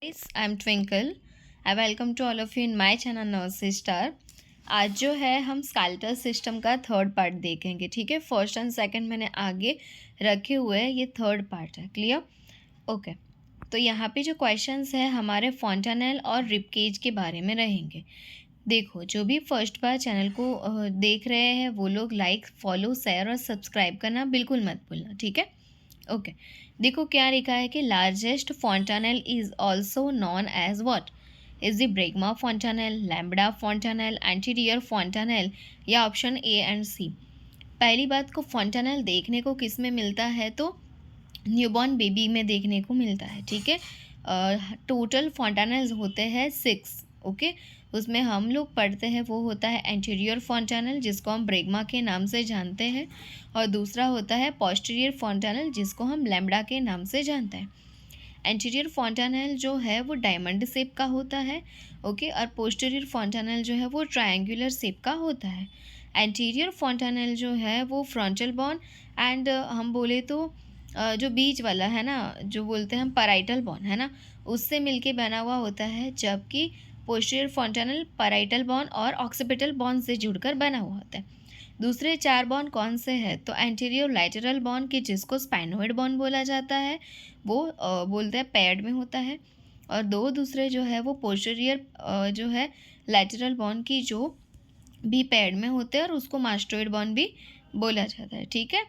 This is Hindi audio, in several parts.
Guys, I'm Twinkle. I welcome to all of you in my channel Narsi star. आज जो है हम स्केलेटल सिस्टम का थर्ड पार्ट देखेंगे। ठीक है, फर्स्ट एंड सेकंड मैंने आगे रखे हुए हैं, ये थर्ड पार्ट है। क्लियर? ओके। तो यहाँ पे जो क्वेश्चंस है हमारे फॉन्टानेल और रिपकेज के बारे में रहेंगे। देखो, जो भी फर्स्ट बार चैनल को देख रहे हैं वो लोग लाइक, फॉलो, शेयर और सब्सक्राइब करना बिल्कुल मत भूलना। ठीक है, ओके। देखो क्या लिखा है कि largest fontanelle is also known as what? Is the bregma fontanelle, lambda fontanelle, anterior fontanelle, या ऑप्शन ए एंड सी। पहली बात को फॉन्टानेल देखने को किस में मिलता है? तो न्यूबॉर्न बेबी में देखने को मिलता है। ठीक है, टोटल फॉन्टानेल्स होते हैं 6। ओके, उसमें हम लोग पढ़ते हैं वो होता है एंटीरियर फॉन्टानेल, जिसको हम ब्रेगमा के नाम से जानते हैं, और दूसरा होता है पोस्टीरियर फॉन्टानेल, जिसको हम लैम्बडा के नाम से जानते हैं। एंटीरियर फॉन्टानेल जो है वो डायमंड शेप का होता है। ओके, और पोस्टीरियर फॉन्टानेल जो है वो ट्रायंगुलर शेप का होता है। एंटीरियर फॉन्टानेल जो है वो फ्रंटल बॉन एंड हम बोले तो जो बीच वाला है ना, जो बोलते हैं हम पैराइटल बॉन है ना, उससे मिलके बना हुआ होता है, जबकि पोस्टीरियर फॉन्टानेल पैराइटल बॉन और ऑक्सीपिटल बॉन से जुड़कर बना हुआ होता है। दूसरे 4 बॉन कौन से हैं? तो एंटीरियर लैटरल बॉन की, जिसको स्पाइनोइड बॉन बोला जाता है, वो बोलते हैं पेयर्ड में होता है। और दो दूसरे जो है वो पोस्टीरियर जो है लैटरल बॉन की, जो भी पेयर्ड में होते हैं, और उसको मास्टोइड बॉन भी बोला जाता है। ठीक है,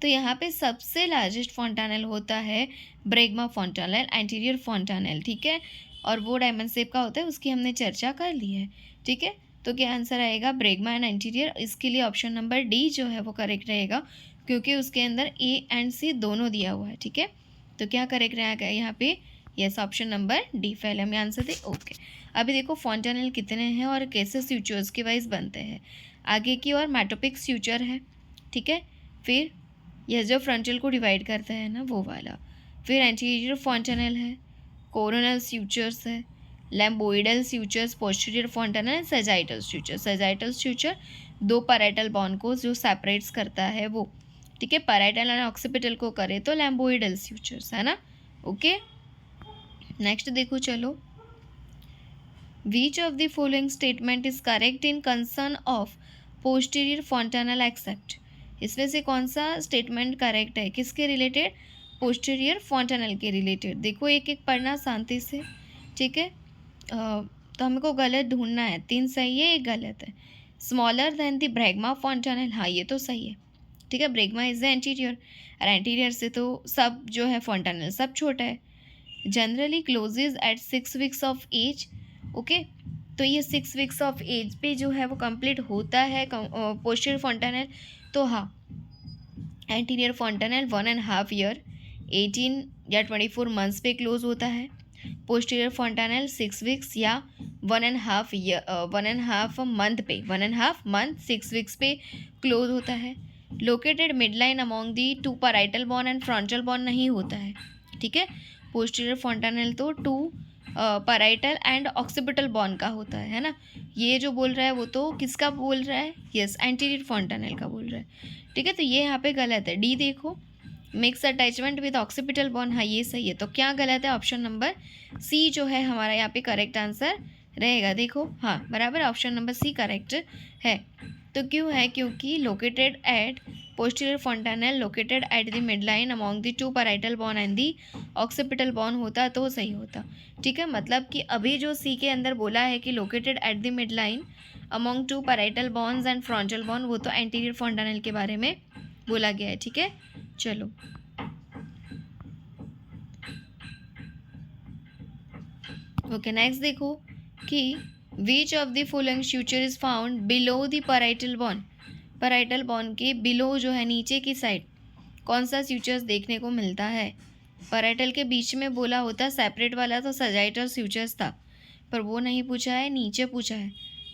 तो यहाँ पे सबसे लार्जेस्ट फॉन्टानेल होता है ब्रेगमा फॉन्टानेल, एंटीरियर फॉन्टानेल। ठीक है, और वो डायमंड शेप का होता है, उसकी हमने चर्चा कर ली है। ठीक है, तो क्या आंसर आएगा? ब्रेगमा एंड एंटीरियर। इसके लिए ऑप्शन नंबर डी जो है वो करेक्ट रहेगा, क्योंकि उसके अंदर ए एंड सी दोनों दिया हुआ है। ठीक है, तो क्या करेक्ट रहेगा यहाँ पे? यस, ऑप्शन नंबर डी पहले हमें आंसर दे। ओके, अभी देखो फॉन्टानेल कितने हैं और कैसे स्यूचर्स के वाइज बनते हैं। आगे की ओर मेटोपिक स्यूचर है। ठीक है, फिर यह जो फ्रंटल को डिवाइड करता है ना, वो वाला। फिर एंटीरियर फॉन्टानेल है, कोरोनल स्यूचर्स है, लैम्बोइडल sutures, posterior fontanelle, sagittal स्यूचर। Sagittal स्यूचर दो पैराइटल बॉन्ड को जो सेपरेट्स करता है वो। ठीक है, पैराइटल एंड ऑक्सीपिटल को करे तो लैम्बोइडल स्यूचर्स है ना। ओके, नेक्स्ट देखो, चलो। Which of the following statement is correct in concern of posterior fontanel except? इसमें से कौन सा स्टेटमेंट करेक्ट है? किसके रिलेटेड? पोस्टीरियर फॉन्टानेल के रिलेटेड। देखो एक एक पढ़ना शांति से। ठीक है, तो हमको गलत ढूंढना है। 3 सही है, 1 गलत है। Smaller than the bregma fontanelle, हाँ ये तो सही है। ठीक है, ब्रेगमा इज द एंटीरियर, और एंटीरियर से तो सब जो है फॉन्टानेल सब छोटा है। Generally closes at 6 weeks of age. Okay, तो ये 6 वीक्स ऑफ एज पे जो है वो कंप्लीट होता है पोस्टीरियर फॉन्टानेल। तो हाँ, एंटीरियर फॉन्टानेल 1.5 ईयर 18 या 24 मंथ्स पे क्लोज होता है। पोस्टीरियर फॉन्टानेल 6 वीक्स या 1.5 ईयर 1.5 मंथ पे 1.5 मंथ 6 वीक्स पे क्लोज होता है। Located midline among the 2 parietal bone and frontal bone नहीं होता है। ठीक है, पोस्टीरियर फॉन्टानेल तो 2 पैराइटल एंड ऑक्सीपिटल बॉन का होता है ना। ये जो बोल रहा है वो तो किसका बोल रहा है? यस, एंटीरियर फॉन्टानेल का बोल रहा है। ठीक है, तो ये यहाँ पे गलत है। डी देखो, mix attachment with occipital bond, हाँ ये सही है। तो क्या गलत है? ऑप्शन नंबर सी जो है हमारा यहाँ पे करेक्ट आंसर रहेगा। देखो हाँ, बराबर, ऑप्शन नंबर सी करेक्ट है। तो क्यों है? क्योंकि located at posterior fontanelle located at the midline among the 2 parietal bone and the occipital bone होता तो सही होता। ठीक है, मतलब कि अभी जो सी के अंदर बोला है कि located at the midline among 2 parietal bones and frontal bone, वो तो एंटीरियर फॉन्टानेल के बारे में बोला गया है। ठीक है, चलो ओके, नेक्स्ट देखो कि which of the following suture is found below the parietal bone. Parietal bone के बिलो जो है नीचे की साइड कौन सा स्यूचर्स देखने को मिलता है? पैराइटल के बीच में बोला होता सेपरेट वाला तो सजाइटल स्यूचर्स था, पर वो नहीं पूछा है, नीचे पूछा है।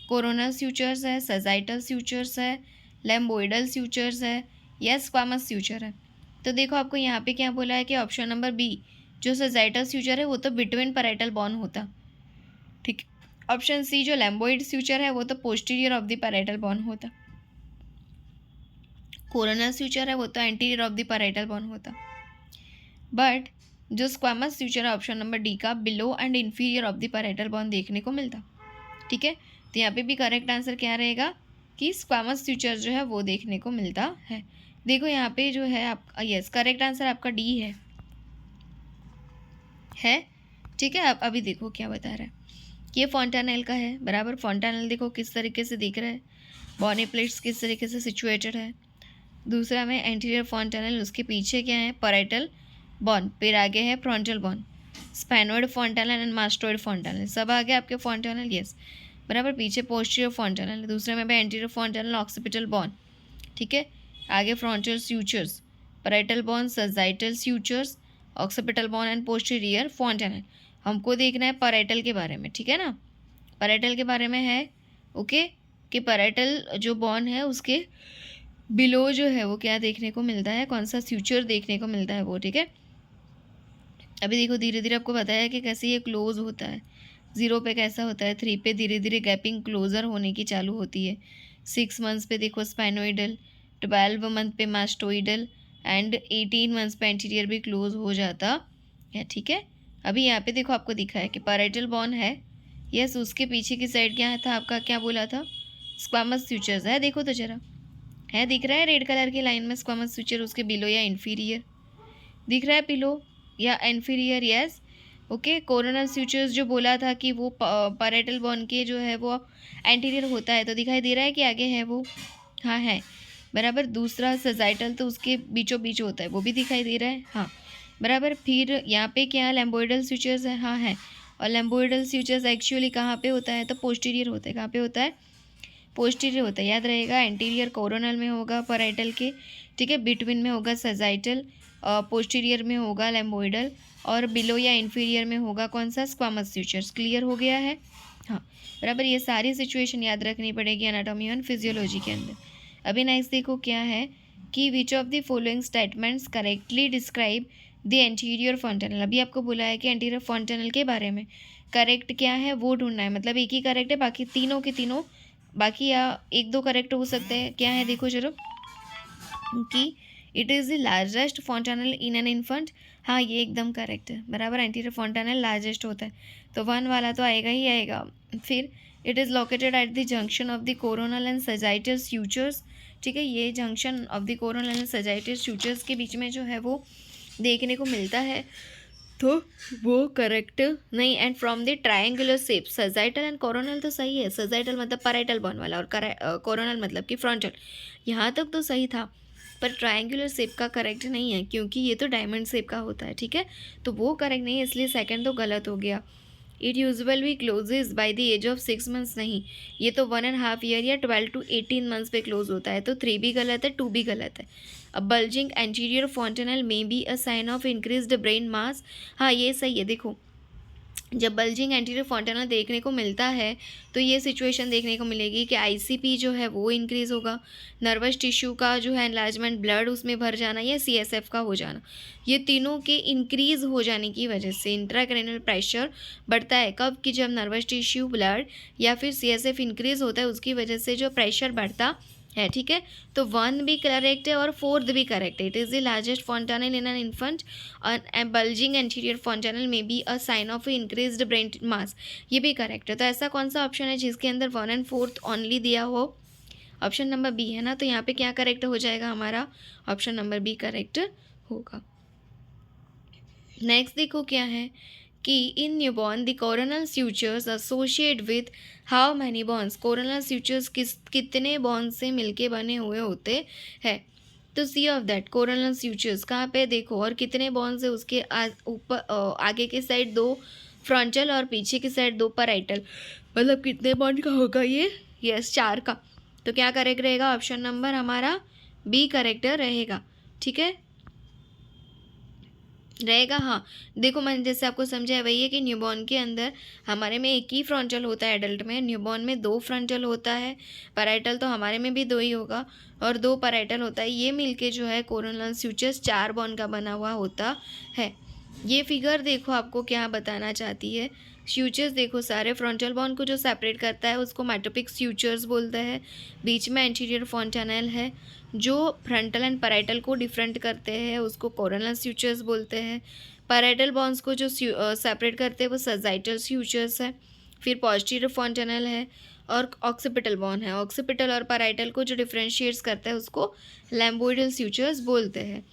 कोरोनल स्यूचर्स है, सजाइटल स्यूचर्स है, लैम्बोइडल स्यूचर्स है, या स्क्वामस स्यूचर है। तो देखो आपको यहाँ पे क्या बोला है कि ऑप्शन नंबर बी जो सजाइटल स्यूचर है वो तो बिटवीन पैराइटल बॉन होता। ठीक, ऑप्शन सी जो लैम्बोइड स्यूचर है वो तो पोस्टीरियर ऑफ द पैराइटल बॉन होता। कोरोनल स्यूचर है वो तो एंटीरियर ऑफ द पैराइटल बॉन होता। बट जो स्क्वामस फ्यूचर है ऑप्शन नंबर डी का, below and inferior of the parietal bone देखने को मिलता। ठीक है, तो यहाँ पे भी करेक्ट आंसर क्या रहेगा कि स्क्वामस फ्यूचर जो है वो देखने को मिलता है। देखो यहाँ पे जो है आप, यस करेक्ट आंसर आपका डी है। ठीक है, अब अभी देखो क्या बता रहा है। ये फॉन्टानेल का है, बराबर। फॉन्टानेल देखो किस तरीके से दिख रहा है, बॉनी प्लेट्स किस तरीके से सिचुएटेड है। दूसरा में एंटीरियर फॉन्टानेल, उसके पीछे क्या है, पैरेटल बॉन, फिर आगे है frontal bone, sphenoid fontanelle and mastoid fontanelle, सब आगे आपके फॉन्टानेल, यस बराबर। पीछे पोस्टीरियर फॉन्टानेल, दूसरे में भी एंटीरियर फॉन्टानेल, ऑक्सीपिटल बॉन। ठीक है, आगे frontal sutures, parietal bone, sagittal sutures, occipital bone and posterior fontanelle. हमको देखना है पैरेटल के बारे में, ठीक है ना। पैरेटल के बारे में है ओके, कि पैरेटल जो बॉन है उसके बिलो जो है वो क्या देखने को मिलता है, कौन सा फ्यूचर देखने को मिलता है वो। ठीक है, अभी देखो धीरे धीरे आपको बताया कि कैसे ये क्लोज होता है। 0 पे कैसा होता है, 3 पे धीरे धीरे गैपिंग क्लोजर होने की चालू होती है। 6 मंथ्स पे देखो स्पाइनोइडल, 12 मंथ पे मास्टोइडल एंड 18 मंथ्स पे एंटीरियर भी क्लोज हो जाता है। ठीक है, अभी यहाँ पे देखो आपको दिखा है कि पैरेटल बॉन है, यस, उसके पीछे की साइड क्या था आपका, क्या बोला था, स्क्वामस फ्यूचर्स है। देखो तो जरा, है दिख रहा है रेड कलर की लाइन में स्क्वामस फ्यूचर, उसके बिलो या इन्फीरियर दिख रहा है, बिलो या inferior, yes okay. Coronal futures जो बोला था कि वो पैरेटल बॉन के जो है वो एंटीरियर होता है, तो दिखाई दे रहा है कि आगे है वो, हाँ है बराबर। दूसरा सजाइटल तो उसके बीचों बीच होता है, वो भी दिखाई दे रहा है, हाँ बराबर। फिर यहाँ पे क्या लैम्बोइडल फ्यूचर्स है, हाँ है। और लैम्बोइडल फ्यूचर्स एक्चुअली कहाँ पे होता है, तो पोस्टीरियर होता है। कहाँ पे होता है, पोस्टीरियर होता है, याद रहेगा। एंटीरियर कोरोनल में होगा पैरेटल के, ठीक है, बिटवीन में होगा सजाइटल, पोस्टीरियर में होगा लैम्बोइडल, और बिलो या इन्फीरियर में होगा कौन सा, स्क्वामस फ्यूचर्स। क्लियर हो गया है, हाँ बराबर। ये सारी सिचुएशन याद रखनी पड़ेगी एनाटॉमी एंड फिजियोलॉजी के अंदर। अभी नेक्स्ट देखो क्या है कि which of the following statements correctly describe the anterior fontanelle. अभी आपको बोला है कि एंटीरियर फॉन्टेनल के बारे में करेक्ट क्या है वो ढूंढना है, मतलब एक ही करेक्ट है, बाकी तीनों के तीनों, बाकी या एक दो करेक्ट हो सकते हैं। क्या है देखो जरूर, कि it is the largest fontanelle in an infant, हाँ ये एकदम करेक्ट है बराबर। एंटीरियर फॉन्टानेल लार्जेस्ट होता है, तो 1 वाला तो आएगा ही आएगा। फिर it is located at the junction of the coronal and sagittal futures, ठीक है, ये junction of the coronal and sagittal futures के बीच में जो है वो देखने को मिलता है, तो वो करेक्ट नहीं। And from the triangular shape, sagittal and coronal तो सही है, सजाइटल मतलब पैरेटल बॉन वाला, और कोरोनल मतलब कि फ्रंटल, यहाँ तक तो सही था। पर ट्रायंगुलर शेप का करेक्ट नहीं है, क्योंकि ये तो डायमंड शेप का होता है, ठीक है, तो वो करेक्ट नहीं है, इसलिए सेकंड तो गलत हो गया। It usually closes by the age of 6 months, नहीं, ये तो 1.5 ईयर या 12 to 18 मंथ्स पे क्लोज होता है, तो 3 भी गलत है, 2 भी गलत है। अब bulging anterior fontanelle may be a sign of increased brain mass, हाँ ये सही है। देखो जब बल्जिंग एंटीरियर फॉन्टेनल देखने को मिलता है तो ये सिचुएशन देखने को मिलेगी कि आईसीपी जो है वो इंक्रीज़ होगा, नर्वस टिश्यू का जो है एनलार्जमेंट, ब्लड उसमें भर जाना या सीएसएफ का हो जाना, ये तीनों के इंक्रीज़ हो जाने की वजह से इंट्राक्रैनियल प्रेशर बढ़ता है। कब कि जब नर्वस टिश्यू, ब्लड या फिर सीएसएफ इंक्रीज़ होता है, उसकी वजह से जो प्रेशर बढ़ता है, ठीक है। तो 1 भी करेक्ट है और 4th भी करेक्ट है। It is the largest fontanelle in an infant और bulging anterior fontanelle may be a sign of increased brain mass, ये भी करेक्ट है। तो ऐसा कौन सा ऑप्शन है जिसके अंदर 1 and 4th ओनली दिया हो, ऑप्शन नंबर बी है ना। तो यहाँ पे क्या करेक्ट हो जाएगा हमारा, ऑप्शन नंबर बी करेक्ट होगा। नेक्स्ट देखो क्या है कि in newborn the coronal sutures associate with how many bones, coronal sutures कितने बॉन्ड से मिलके बने हुए होते हैं। तो see of that coronal sutures कहाँ पे देखो, और कितने बॉन्ड से उसके ऊपर आगे के साइड 2 फ्रंटल और पीछे की साइड 2 पैराइटल, मतलब कितने बॉन्ड का होगा ये, यस 4 का। तो क्या करेक्ट रहेगा, ऑप्शन नंबर हमारा बी करेक्ट रहेगा, ठीक है रहेगा। हाँ देखो मैंने जैसे आपको समझाया वही है कि न्यूबॉर्न के अंदर हमारे में एक ही फ्रंटल होता है, एडल्ट में, न्यूबॉर्न में 2 फ्रंटल होता है, पैराइटल तो हमारे में भी 2 ही होगा और 2 पैराइटल होता है, ये मिलके जो है कोरोनल स्यूचर्स 4 बॉन्ड का बना हुआ होता है। ये फिगर देखो आपको क्या बताना चाहती है, स्यूचर्स देखो सारे फ्रंटल बॉन्ड को जो सेपरेट करता है उसको मेटोपिक स्यूचर्स बोलते हैं, बीच में एंटीरियर फॉन्टानेल है, जो फ्रंटल एंड पैराइटल को डिफरेंट करते हैं उसको कोरोनल स्यूचर्स बोलते हैं, पैराइटल बॉन्स को जो सेपरेट करते हैं वो सजाइटल स्यूचर्स है। फिर पोस्टीरियर फॉन्टेनल है और ऑक्सीपिटल बॉन है। ऑक्सीपिटल और पैराइटल को जो डिफ्रेंशिएट्स करता है उसको लैम्बोइडल स्यूचर्स बोलते हैं।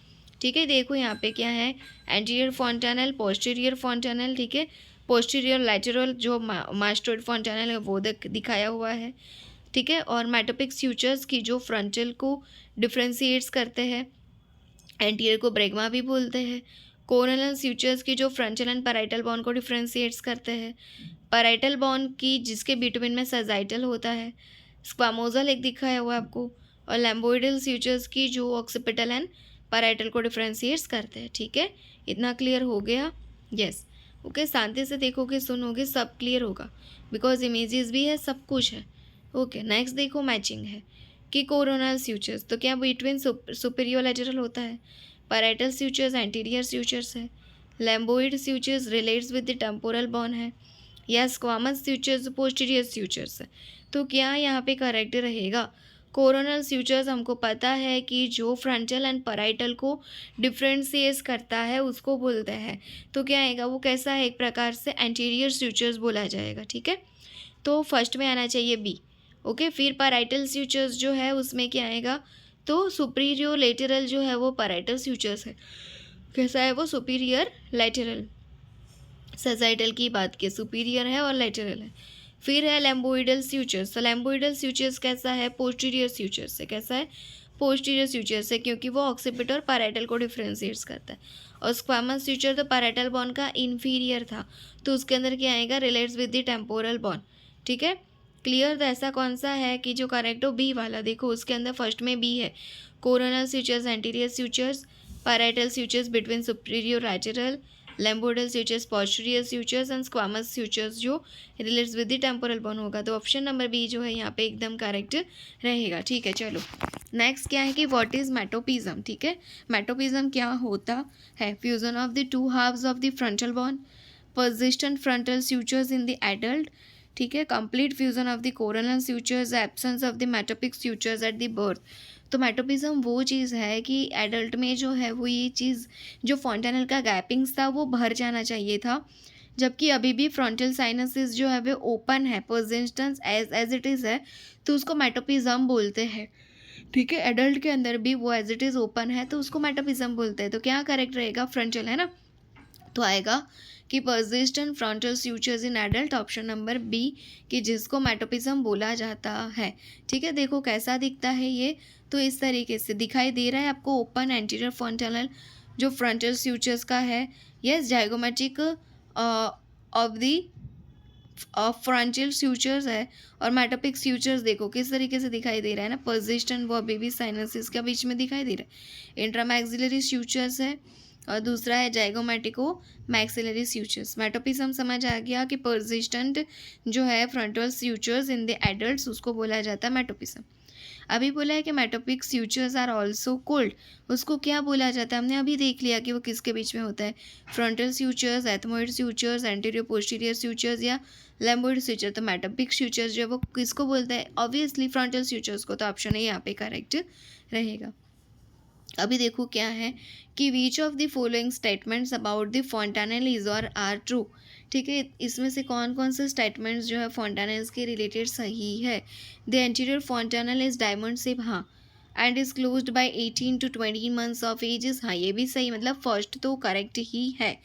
ठीक है, देखो यहाँ पे क्या है, एंटीरियर फॉन्टेनल, पोस्टीरियर फॉन्टेनल, ठीक है, पोस्टीरियर लैटरल जो मास्टोइड फॉन्टेनल है वो दिखाया हुआ है। ठीक है, और मेटोपिक स्यूचर्स की जो फ्रंटल को डिफ्रेंशिएट्स करते हैं, एंटीरियर को ब्रेगमा भी बोलते हैं। कोरोनल स्यूचर्स की जो फ्रंटल एंड पैराइटल बॉन को डिफ्रेंशिएट्स करते हैं। पैराइटल बॉन की जिसके बिटवीन में सजाइटल होता है, स्क्वामोजल एक दिखाया हुआ है आपको, और लैम्बोइडल स्यूचर्स की जो ऑक्सीपिटल एंड पैराइटल को डिफ्रेंशिएट्स करते हैं। ठीक है, इतना क्लियर हो गया? यस। ओके, शांति से देखोगे, सुनोगे, सब क्लियर होगा, बिकॉज इमेजेस भी है, सब कुछ है। ओके, नेक्स्ट देखो, मैचिंग है कि कोरोनल स्यूचर्स तो क्या बिटवीन सुपीरियर लैटरल होता है, पैराइटल स्यूचर्स एंटीरियर स्यूचर्स है, लैम्बोइड स्यूचर्स रिलेट्स विद द टेम्पोरल बॉन है, या स्क्वामस स्यूचर्स पोस्टीरियर स्यूचर्स है। तो क्या यहाँ पे करेक्ट रहेगा? कोरोनल स्यूचर्स हमको पता है कि जो फ्रंटल एंड पैराइटल को डिफ्रेंशिएट करता है उसको बोलते हैं, तो क्या आएगा वो कैसा है, एक प्रकार से एंटीरियर स्यूचर्स बोला जाएगा। ठीक है, तो फर्स्ट में आना चाहिए बी। ओके, फिर पैराइटल स्यूचर्स जो है उसमें क्या आएगा, तो सुपीरियर लेटरल जो है वो पैराइटल स्यूचर्स है, कैसा है वो, सुपीरियर लेटरल। सजाइटल की बात की, सुपीरियर है और लेटरल है। फिर है लैम्बोइडल स्यूचर्स, तो लैम्बोइडल स्यूचर्स कैसा है, पोस्टीरियर स्यूचर्स है, कैसा है, पोस्टीरियर स्यूचर्स है, क्योंकि वो ऑक्सीपिट और पैराइटल को डिफ्रेंशिएट्स करता है। और स्क्वामस स्यूचर तो पैराइटल बॉन का इन्फीरियर था, तो उसके अंदर क्या आएगा, रिलेट्स विद द टेम्पोरल बॉन। ठीक है, क्लियर? तो ऐसा कौन सा है कि जो करेक्ट हो, बी वाला। देखो उसके अंदर फर्स्ट में बी है, coronal sutures anterior sutures, parietal sutures between superior lateral, lambdoidal sutures posterior sutures and squamous sutures जो रिलेट्स विद द टेम्पोरल बॉन होगा। तो ऑप्शन नंबर बी जो है यहाँ पे एकदम करेक्ट रहेगा। ठीक है, चलो नेक्स्ट क्या है कि व्हाट इज मेटोपिज्म। ठीक है, मेटोपिज्म क्या होता है, fusion of the two halves of the frontal bone, persistent frontal sutures in the adult। ठीक है, complete fusion of the coronal sutures, absence of the metopic sutures at the birth. तो मेटोपिज्म वो चीज़ है कि एडल्ट में जो है वो ये चीज़ जो फॉन्टेनल का गैपिंग्स था वो भर जाना चाहिए था, जबकि अभी भी फ्रंटल साइनसिस जो है वो ओपन है, परसिस्टेंस एज इट इज़ है, तो उसको मेटोपिज्म बोलते हैं। ठीक है, एडल्ट के अंदर भी वो एज इट इज़ ओपन है तो उसको मेटोपिज्म बोलते हैं। तो क्या करेक्ट रहेगा, फ्रंटल है ना, तो आएगा कि persistent frontal sutures in adult, option number B, कि जिसको मेटोपिज्म बोला जाता है। ठीक है, देखो कैसा दिखता है ये, तो इस तरीके से दिखाई दे रहा है आपको, ओपन एंटीरियर फॉन्टेनल जो फ्रंटल स्यूचर्स का है, यस, जाइगोमेट्रिक ऑफ द फ्रंटल स्यूचर्स है, और मेटोपिक स्यूचर्स देखो किस तरीके से दिखाई दे रहा है ना, परसिस्टेंट वो बेबी साइनसिस के बीच में दिखाई दे रहा है। इंट्रामैक्सिलरी स्यूचर्स है और दूसरा है जाइगोमेटिको मैक्सिलरी स्यूचर्स। मेटोपिज्म समझ आ गया कि परसिस्टेंट जो है frontal sutures in the adults उसको बोला जाता है मेटोपिज्म। अभी बोला है कि मेटोपिक स्यूचर्स आर ऑल्सो कोल्ड, उसको क्या बोला जाता है, हमने अभी देख लिया कि वो किसके बीच में होता है, फ्रंटल स्यूचर्स, एथमोइड स्यूचर्स, एंटीरियर पोस्टीरियर स्यूचर्स या लैम्बोइड स्यूचर। तो मेटोपिक स्यूचर्स जो है वो किसको बोलता है, ऑब्वियसली फ्रंटल स्यूचर्स को। तो ऑप्शन ए यहाँ पे करेक्ट रहेगा। अभी देखो क्या है कि which of the following statements about the fontanelle is और आर ट्रू। ठीक है, इसमें से कौन कौन से स्टेटमेंट्स जो है फॉन्टेनल्स के रिलेटेड सही है। The anterior fontanel is diamond shape, हाँ, and is closed by 18 to 20 months of ages, हाँ ये भी सही, मतलब फर्स्ट तो करेक्ट ही है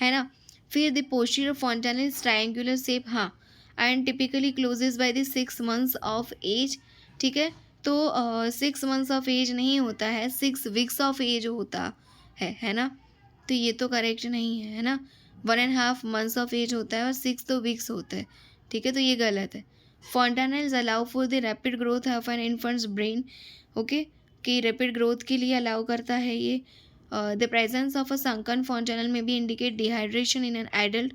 ना। फिर the posterior fontanel is triangular shape, हाँ, and typically closes by the 6 months of age. ठीक है, तो 6 months ऑफ एज नहीं होता है, 6 weeks ऑफ एज होता है ना, तो ये तो करेक्ट नहीं है ना, 1.5 months ऑफ एज होता है और 6 तो वीक्स होते हैं। ठीक है, तो ये गलत है। Fontanelles allow for the rapid growth of an infant's brain, okay, कि रैपिड ग्रोथ के लिए अलाउ करता है ये। The presence of a sunken fontanelle में भी indicate dehydration in an adult.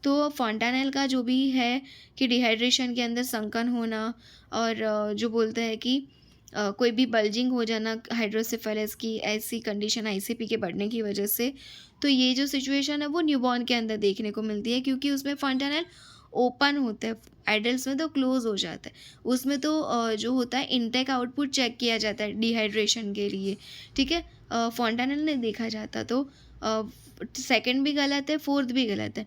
तो फॉन्टेनल का जो भी है कि डिहाइड्रेशन के अंदर संकन होना, और जो बोलते हैं कि कोई भी बल्जिंग हो जाना हाइड्रोसेफेलस की, ऐसी कंडीशन आईसीपी के बढ़ने की वजह से, तो ये जो सिचुएशन है वो न्यूबॉर्न के अंदर देखने को मिलती है, क्योंकि उसमें फॉन्टेनल ओपन होता है, एडल्ट्स में तो क्लोज हो जाता है। उसमें तो जो होता है इनटेक आउटपुट चेक किया जाता है डिहाइड्रेशन के लिए। ठीक है, फॉन्टेनल नहीं देखा जाता, तो सेकंड भी गलत है, फोर्थ भी गलत है,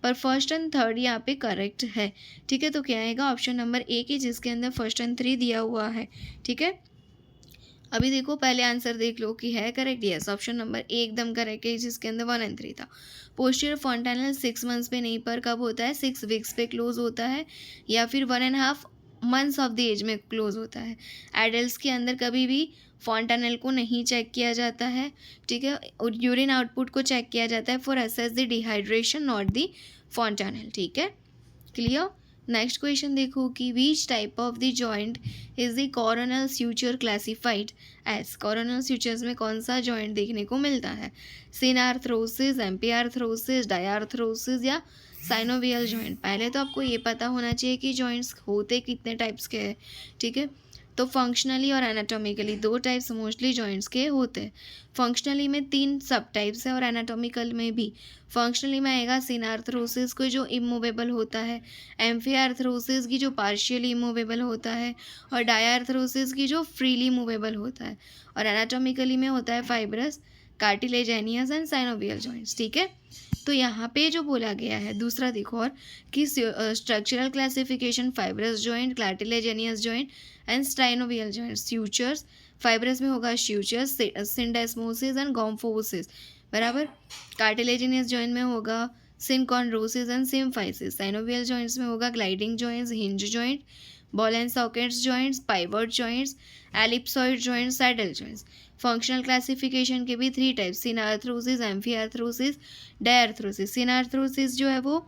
पर फर्स्ट एंड थर्ड यहाँ पे करेक्ट है। ठीक है, तो क्या आएगा ऑप्शन नंबर ए की, जिसके अंदर फर्स्ट एंड थ्री दिया हुआ है। ठीक है, अभी देखो पहले आंसर देख लो कि है correct. Yes, option number A एकदम करेक्ट है, जिसके अंदर 1 एंड 3 था। पोस्टीरियर फॉन्टेनल 6 मंथ्स पे नहीं, पर कब होता है 6 वीक्स पे क्लोज होता है, या फिर 1.5 मंथ्स ऑफ द एज में क्लोज होता है। एडल्ट के अंदर कभी भी फॉन्टेनल को नहीं चेक किया जाता है। ठीक है, और यूरिन आउटपुट को चेक किया जाता है for assess the dehydration, not the fontanel. ठीक है, क्लियर। नेक्स्ट क्वेश्चन देखो कि which type of the joint is the coronal suture classified as. Coronal sutures में कौन सा जॉइंट देखने को मिलता है? सिनार्थ्रोसिस, एम्पियार्थ्रोसिस, डायार्थ्रोसिस या साइनोवियल जॉइंट। पहले तो आपको ये पता होना चाहिए कि जॉइंट्स होते कितने टाइप्स के हैं। ठीक है, तो फंक्शनली और एनाटॉमिकली 2 टाइप्स मोस्टली जॉइंट्स के होते हैं। फंक्शनली में 3 सब टाइप्स है और एनाटॉमिकल में भी। फंक्शनली में आएगा सिनार्थ्रोसिस को जो इमूवेबल होता है, एम्फियार्थ्रोसिस की जो पार्शियली इमूवेबल होता है, और डायार्थ्रोसिस की जो फ्रीली मूवेबल होता है। और एनाटॉमिकली में होता है fibrous, cartilaginous and synovial joints. ठीक है, तो यहाँ पे जो बोला गया है दूसरा देखो और कि structural classification fibrous joint, cartilaginous joint and synovial joint. Sutures, fibrous में होगा स्यूचर्स, सिंडेस्मोसिस एंड गॉम्फोसिस, बराबर। कार्टिलेजेनियस जॉइंट में होगा सिनकॉन्ड्रोसिस एंड सिम्फाइसिस। साइनोवियल जॉइंट्स में होगा gliding joints, hinge joint, ball and sockets joints, pivot joints, ellipsoid joints, saddle joints. Functional classification के भी 3 टाइप्स, सिनार्थ्रोसिस, एम्फियार्थ्रोसिस, डायर्थ्रोसिस। सिनार्थ्रोसिस जो है वो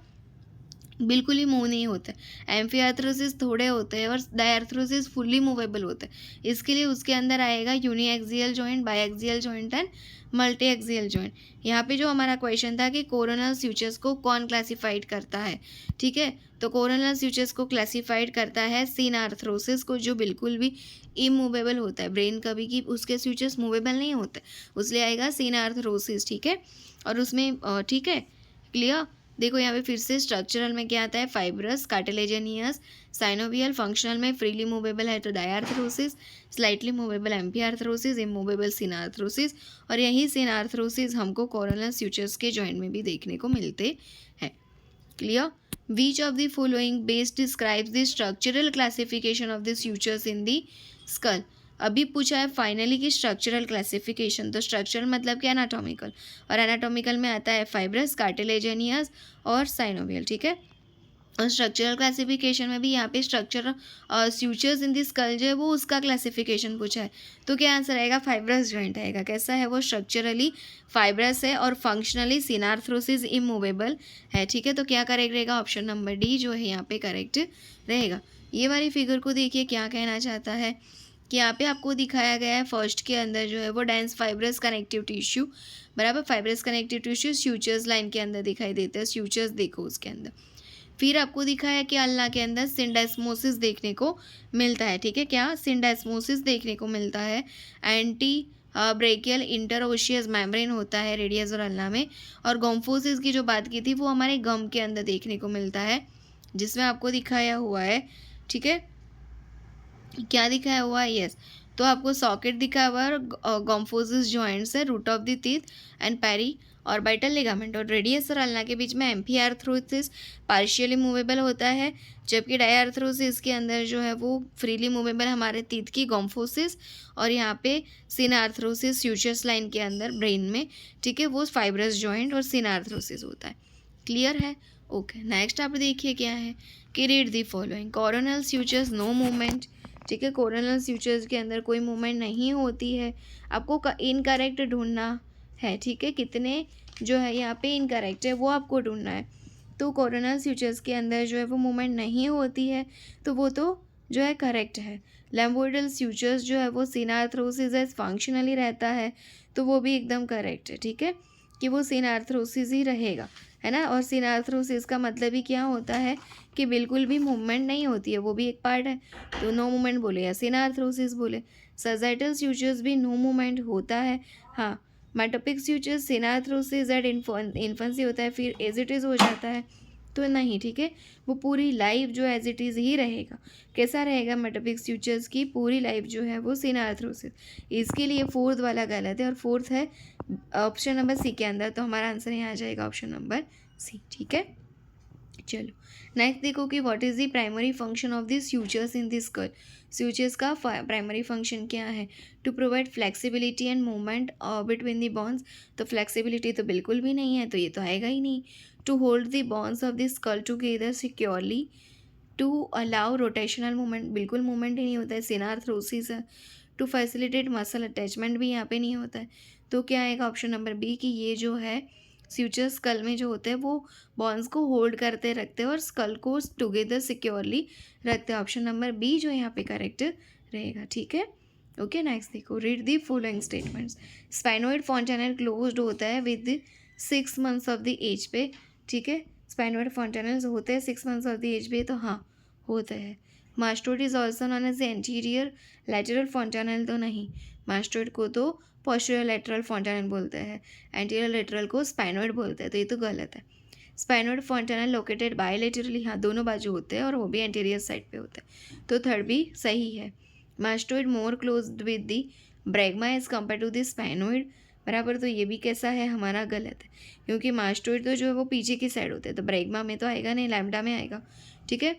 बिल्कुल ही मूव नहीं होता है, एम्फियार्थ्रोसिस थोड़े होते हैं और डायर्थ्रोसिस फुल्ली मूवेबल होते हैं। इसके लिए उसके अंदर आएगा uniaxial joint, biaxial joint and multi axial joint. यहाँ पे जो हमारा क्वेश्चन था कि कोरोनल स्यूचर्स को कौन क्लासिफाइड करता है। ठीक है, तो कोरोनल स्यूचर्स को क्लासिफाइड करता है सिनार्थ्रोसिस को, जो बिल्कुल भी इमूवेबल होता है। ब्रेन कभी की उसके स्यूचर्स मूवेबल नहीं होते, उसलिए आएगा सिनार्थ्रोसिस। ठीक है, और उसमें ठीक है, क्लियर। देखो यहाँ पे फिर से स्ट्रक्चरल में क्या आता है, फाइब्रस, कार्टिलेजेनियस, साइनोवियल। फंक्शनल में फ्रीली मूवेबल है तो डायर्थ्रोसिस, स्लाइटली मूवेबल एम्पियार्थ्रोसिस, इमूवेबल सिनार्थ्रोसिस। और यही सिनार्थ्रोसिस हमको कोरोनल स्यूचर्स के जॉइंट में भी देखने को मिलते हैं। Clear. Which of the following best describes the structural classification of the sutures in the skull. अभी पूछा है फाइनली कि स्ट्रक्चरल क्लासिफिकेशन, तो स्ट्रक्चरल मतलब क्या, एनाटॉमिकल, और एनाटॉमिकल में आता है फाइब्रस, कार्टिलेजेनियस और साइनोवियल। ठीक है, और स्ट्रक्चरल क्लासिफिकेशन में भी यहाँ पे स्ट्रक्चर स्यूचर्स इन द स्कल जो है वो उसका क्लासिफिकेशन पूछा है, तो क्या आंसर आएगा, फाइब्रस जॉइंट आएगा। कैसा है वो, स्ट्रक्चरली फाइब्रस है और फंक्शनली सिनार्थ्रोसिस इमूवेबल है। ठीक है, तो क्या करेक्ट रहेगा, ऑप्शन नंबर डी जो है यहाँ पे करेक्ट रहेगा। ये वाली फिगर को देखिए क्या कहना चाहता है कि यहाँ पे आपको दिखाया गया है फर्स्ट के अंदर जो है वो डेंस फाइब्रस कनेक्टिव टिश्यू, बराबर। फाइब्रस कनेक्टिव टिश्यू स्यूचर्स लाइन के अंदर दिखाई देते हैं, स्यूचर्स देखो उसके अंदर। फिर आपको दिखाया कि अल्ना के अंदर सिंडेस्मोसिस देखने को मिलता है। ठीक है, क्या सिंडेस्मोसिस देखने को मिलता है। एंटी ब्रेकियल इंटरओशियस मेम्ब्रेन होता है रेडियस और अल्ना में। और गोम्फोसिस की जो बात की थी वो हमारे गम के अंदर देखने को मिलता है, जिसमें आपको दिखाया हुआ है। ठीक है, क्या दिखाया हुआ है, यस, तो आपको सॉकेट दिखाया हुआ है और गोम्फोसिस जॉइंट्स है, root of the teeth and periorbital ligament. और रेडियस और अल्ना के बीच में एम्फियार्थ्रोसिस पार्शियली मूवेबल होता है, जबकि डायर्थ्रोसिस के अंदर जो है वो फ्रीली मूवेबल हमारे टीथ की गोम्फोसिस। और यहाँ पे सिनार्थ्रोसिस स्यूचर्स लाइन के अंदर ब्रेन में, ठीक है, वो फाइब्रस जॉइंट और सिनार्थ्रोसिस होता है। क्लियर है, ओके। नेक्स्ट आप देखिए क्या है कि read the following, coronal sutures no movement. ठीक है, कोरोनल स्यूचर्स के अंदर कोई मूवमेंट नहीं होती है, आपको इनकरेक्ट ढूंढना है। ठीक है, कितने जो है यहाँ पे इनकरेक्ट है वो आपको ढूंढना है। तो कोरोनल स्यूचर्स के अंदर जो है वो मूवमेंट नहीं होती है, तो वो तो जो है करेक्ट है। लैम्बोइडल स्यूचर्स जो है वो सिनार्थ्रोसिस फंक्शनली रहता है, तो वो भी एकदम करेक्ट है। ठीक है, कि वो सिनार्थ्रोसिस ही रहेगा, है ना। और सिनार्थ्रोसिस का मतलब ही क्या होता है कि बिल्कुल भी मूवमेंट नहीं होती है, वो भी एक पार्ट है, तो नो मूवमेंट बोले या सिनार्थ्रोसिस बोले। सजाइटल स्यूचर्स भी नो मूवमेंट होता है, हाँ। मेटोपिक स्यूचर्स सिनार्थ्रोसिस एट इन्फेंसी होता है, फिर एजिटिस हो जाता है, तो नहीं, ठीक है, वो पूरी लाइफ जो एज इट इज़ ही रहेगा। कैसा रहेगा? मेटाफिक्स फ्यूचर्स की पूरी लाइफ जो है वो सिन आर्थरोसिस। इसके लिए फोर्थ वाला गलत है और फोर्थ है ऑप्शन नंबर सी के अंदर, तो हमारा आंसर यहाँ आ जाएगा ऑप्शन नंबर सी। ठीक है, चलो नेक्स्ट देखो कि what is the primary function of this sutures in this curve. Sutures का प्राइमरी फंक्शन क्या है? To provide flexibility and movement between the bonds. तो फ्लेक्सिबिलिटी तो बिल्कुल भी नहीं है, तो ये तो आएगा ही नहीं। To hold the bones of this skull together securely. To allow rotational movement, बिल्कुल मूवमेंट ही नहीं होता है, सिनार्थ्रोसिस है। टू फैसिलिटेट मसल अटैचमेंट भी यहाँ पे नहीं होता है। तो क्या आएगा? ऑप्शन नंबर बी कि ये जो है फ्यूचर स्कल में जो होते हैं वो बॉन्स को होल्ड करते रखते हैं और स्कल को टुगेदर सिक्योरली रखते हैं। ऑप्शन नंबर बी जो यहाँ पे करेक्ट रहेगा। ठीक है, ओके नेक्स्ट देखो, read the following statements. Sphenoid fontanel closed होता है with 6 months of the age पे। ठीक है, स्पाइनोइड फॉन्टेनल्स होते हैं 6 मंथ्स ऑफ द एज पे, तो हाँ होता है। Mastoid is also known as the anterior lateral fontanelle, तो नहीं, मास्टोइड को तो पोस्टीरियर लैटरल फॉन्टेनल बोलते हैं, एंटीरियर लैटरल को स्पाइनोइड बोलते हैं, तो ये तो गलत है। स्पाइनोइड फॉन्टेनल लोकेटेड बायलेटरली, हाँ दोनों बाजू होते हैं और वो भी एंटीरियर साइड पे होते हैं, तो थर्ड भी सही है। Mastoid more close with the bregma as compare to the sphenoid, बराबर, तो ये भी कैसा है? हमारा गलत है, क्योंकि मास्टोइड तो जो है वो पीछे की साइड होते हैं, तो ब्रैग्मा में तो आएगा नहीं, लैम्डा में आएगा। ठीक है,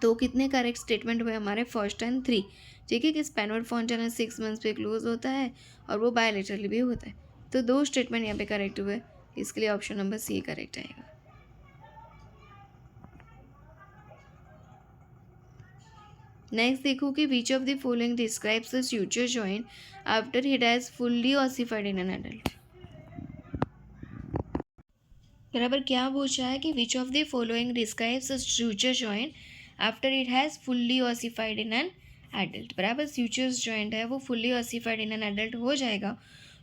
तो कितने करेक्ट स्टेटमेंट हुए हमारे? First and 3। ठीक है, कि स्पाइनोइड फॉन्टेनल 6 मंथ्स पे क्लोज होता है और वो बायलेटरली भी होता है, तो 2 स्टेटमेंट यहाँ पे करेक्ट हुए, इसके लिए ऑप्शन नंबर सी करेक्ट आएगा। नेक्स्ट देखो कि which of the following describes the suture joint after it has fully ossified in an adult। बराबर, क्या पूछा है कि which of the following describes the suture joint after it has fully ossified in an adult. बराबर, suture's joint है वो fully ossified in an adult हो जाएगा,